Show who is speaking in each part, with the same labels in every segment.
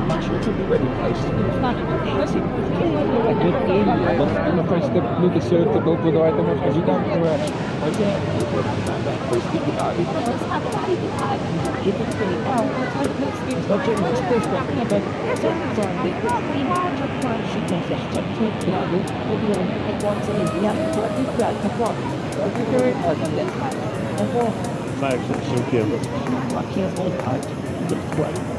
Speaker 1: much to be ready place.
Speaker 2: It's not a
Speaker 1: Good game, and the first step to the shirt to go for the item of the gun.
Speaker 3: Sai sentindo.
Speaker 1: Aqui as vontades do corpo.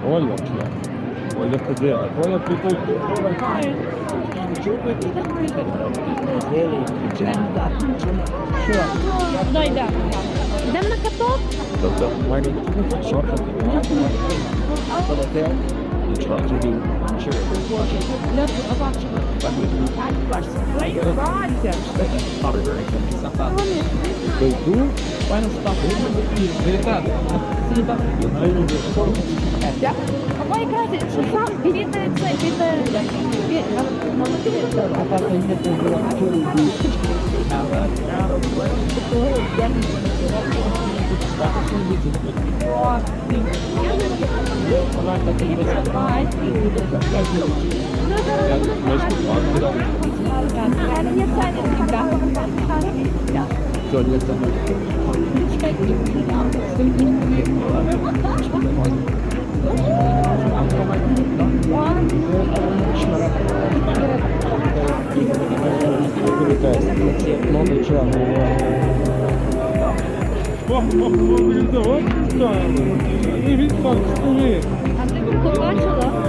Speaker 3: Olha aqui, ó. Olha cadê? Olha a
Speaker 2: No idę. Idę na kapot? Ja. Ой, Катя, що сам бідний цей А ти побачила?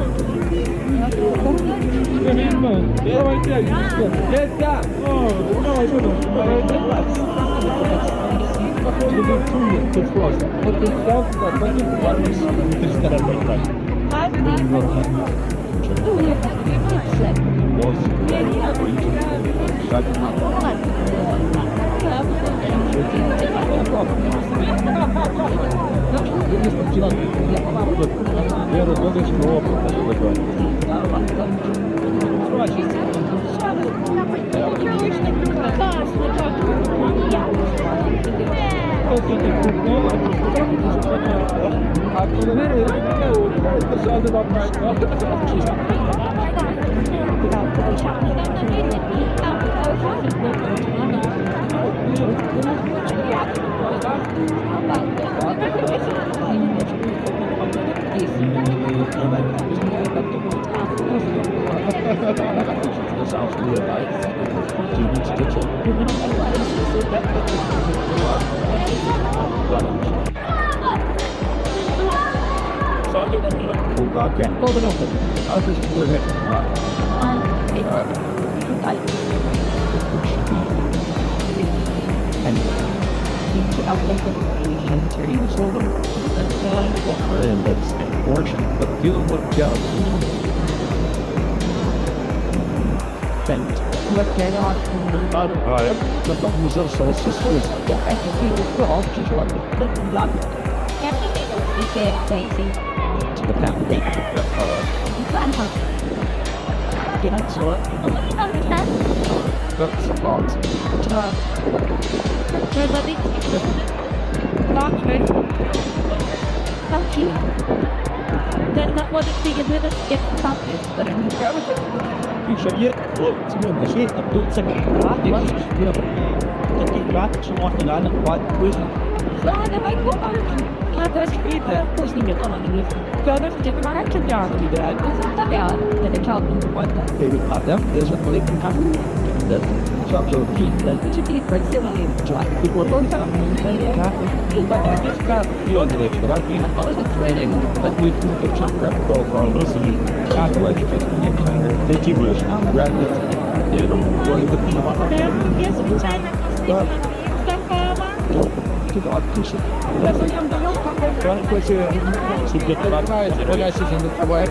Speaker 1: Регайся, давай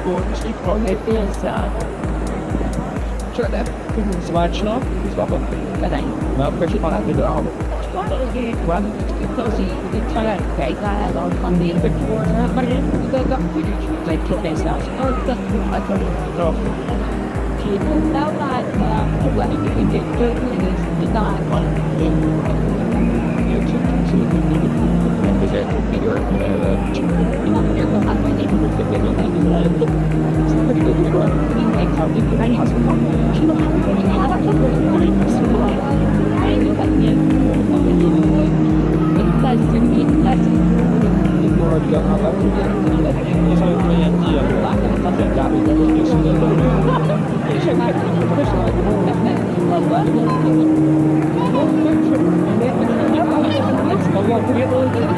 Speaker 1: смачно. На перший палат відразу.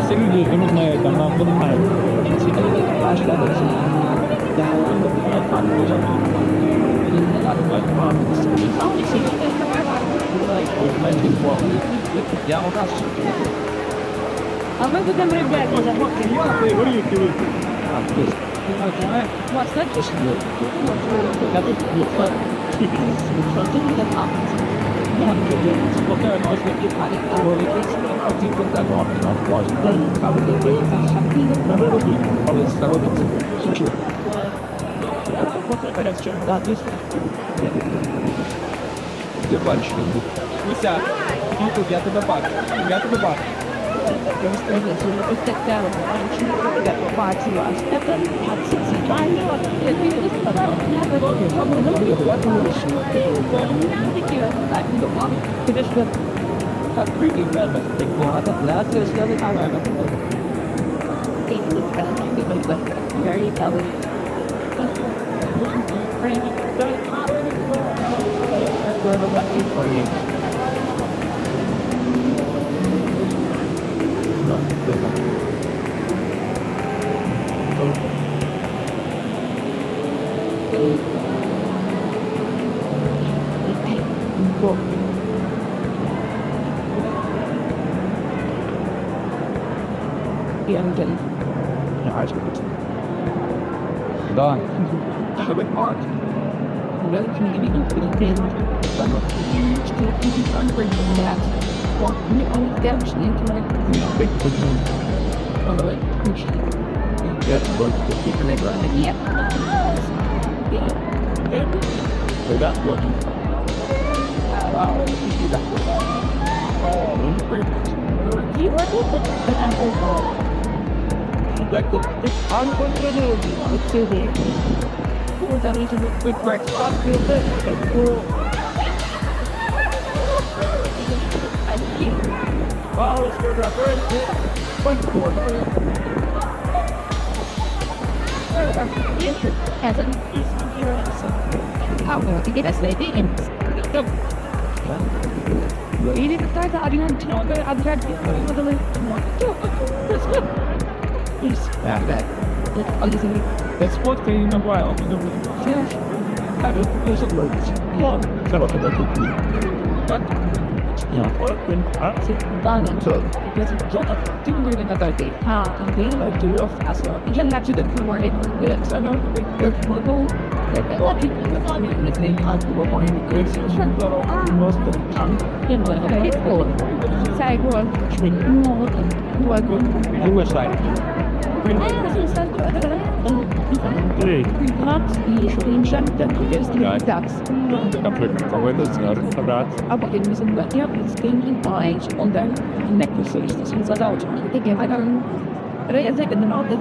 Speaker 1: Все люди знают, там нам понимают. Я покажу.
Speaker 2: А ми будемо ребята заходити. Вас знаєш?
Speaker 1: Ти бачиш, Уся, тут я тебе бачу, Да. That's what they in a while.
Speaker 2: Aber wir müssen bei der bestehenden Bereich und dann necklaces, das ist unser Auto. Ich gehe weiter. Jeg ser den av det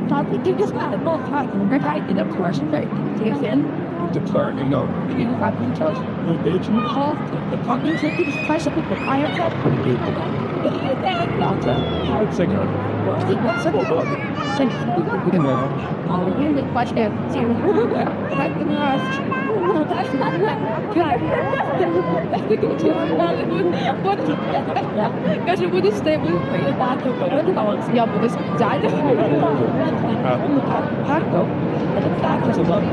Speaker 2: ta det ikke skal det nå ta den right in the course right det er den
Speaker 1: The car, you know.
Speaker 2: you have to trust the half the talking to this price of the higher top the data
Speaker 1: How it's like
Speaker 2: what's the
Speaker 1: you know.
Speaker 2: all the really much there zero right in the last no that's not right because you would stay with the data but the balance ja but this data Harto and the data is about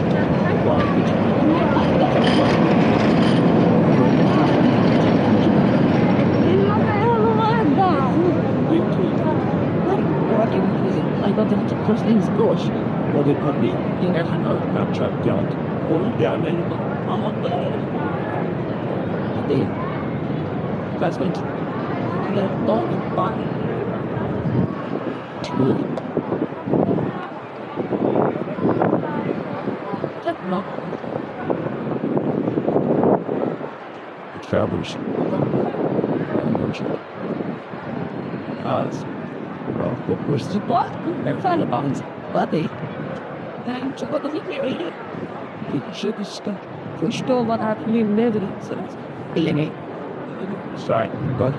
Speaker 2: den korsnings gårs.
Speaker 3: Och det kan bli
Speaker 2: Inga kan ha
Speaker 3: nattrappjakt. Och därmed
Speaker 2: det. That's what the dog body. Two. That's not
Speaker 3: travelers. Well, what was
Speaker 2: the blood. They're fine about it. Bloody. And so what does it mean? It should be stuck. For still what happened in Netherlands. DNA.
Speaker 3: sorry, but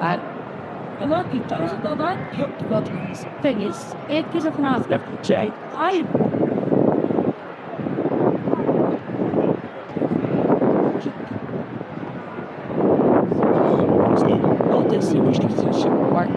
Speaker 2: I love you, guys. I love you. But the thing is, it is a math left to I oh, this is the part.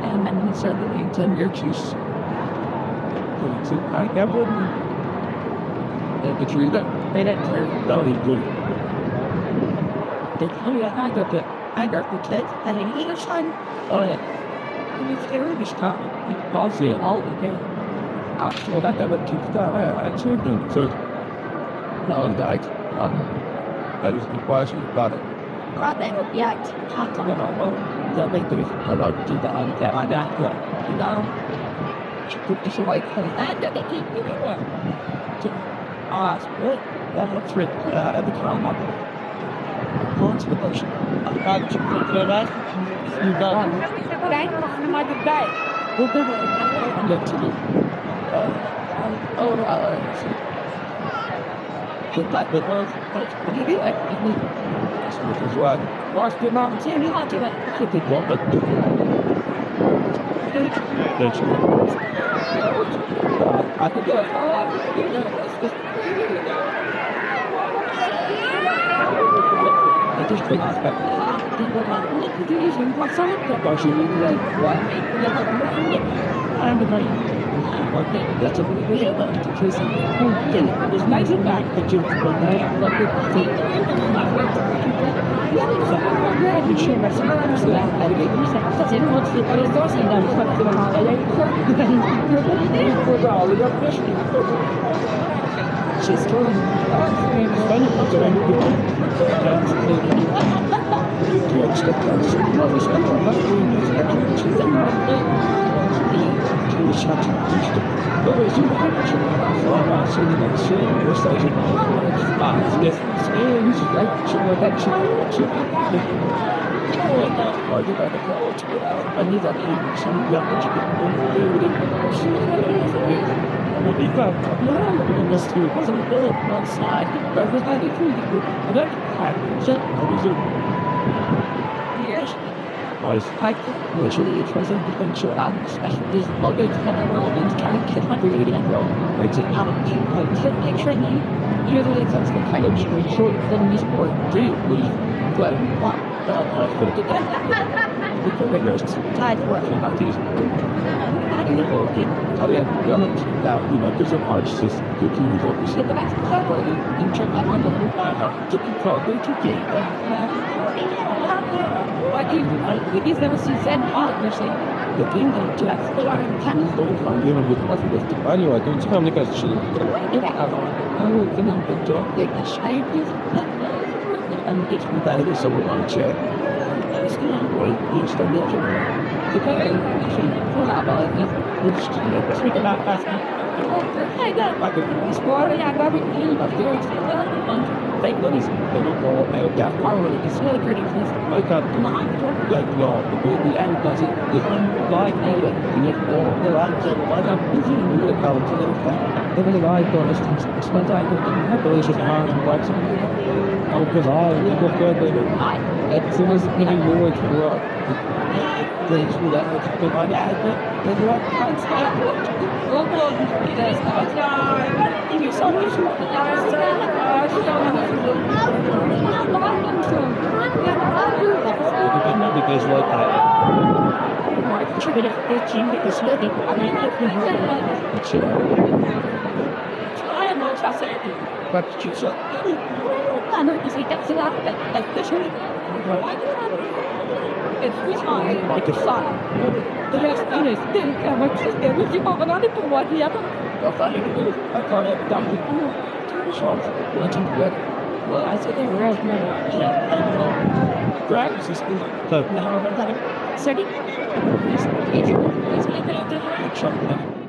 Speaker 2: And then he suddenly 10 year juice. I never the tree that made it clear.
Speaker 3: that is good.
Speaker 2: They tell me I got the kid and I need a son. Oh yeah. And it's very this time. He calls it all again. After that, I would keep that. I told him.
Speaker 3: So,
Speaker 2: No, that.
Speaker 3: that is the question about it.
Speaker 2: Rather, yeah, talk to them all. The way to I like to that. I got that. You know, she put this away from that. They keep you there. That's good. That looks good. At the time, what's the motion? I got you for that. You got it. Thank you for my good day. We'll do it. I'm going to do good luck with her. What do you do?
Speaker 3: Which is what
Speaker 2: Lost your mom. See, you want to do it.
Speaker 3: I did want, but that's
Speaker 2: I could do it. I just think it's better. I'm the money. That's a really good one. It's nice and back, but you're love it. I'm glad you share my stories. That's it. What's the story? I'm fucking about it. She's telling I literally it was a adventure especially this luggage from the world and trying to get my reading and go. It's a how to take picture and usually it's the kind of short than this sport do we but what the fingers tied working about these I don't know
Speaker 3: now, you know, there's an arch system that you use what we
Speaker 2: the best in check out on the
Speaker 3: probably to get
Speaker 2: He's never seen Zen art, the game of Jack's the one can
Speaker 3: I'm dealing with nothing with the anyway, I don't tell me guys shit.
Speaker 2: I will give him the job, like the shape is and it's
Speaker 3: That is someone on a chair.
Speaker 2: it's going to
Speaker 3: Well, you stand up.
Speaker 2: okay, actually, for that, but it's speaking about that. I got like a sport, I got everything, but there's thank goodness, they don't know I got power, it's really pretty,
Speaker 3: I got like no,
Speaker 2: the end does it, the like, you get all the right, I got busy, really power to the
Speaker 1: Dove le vai torno smangiare poi si chiama un pezzo o cos'hai un po' quello e se non si tiene il vuoi ci vuoi poi sulla per magari per la panza o con io sono because like should be the team because I mean I am not fascinated but you saw I know you see that's a lot like this it's which I like a son the rest is think I want to stay with you over on it for what the other I can't have done with you so let's do it well I said they were out practice is
Speaker 3: So,
Speaker 2: now I'm sorry. It's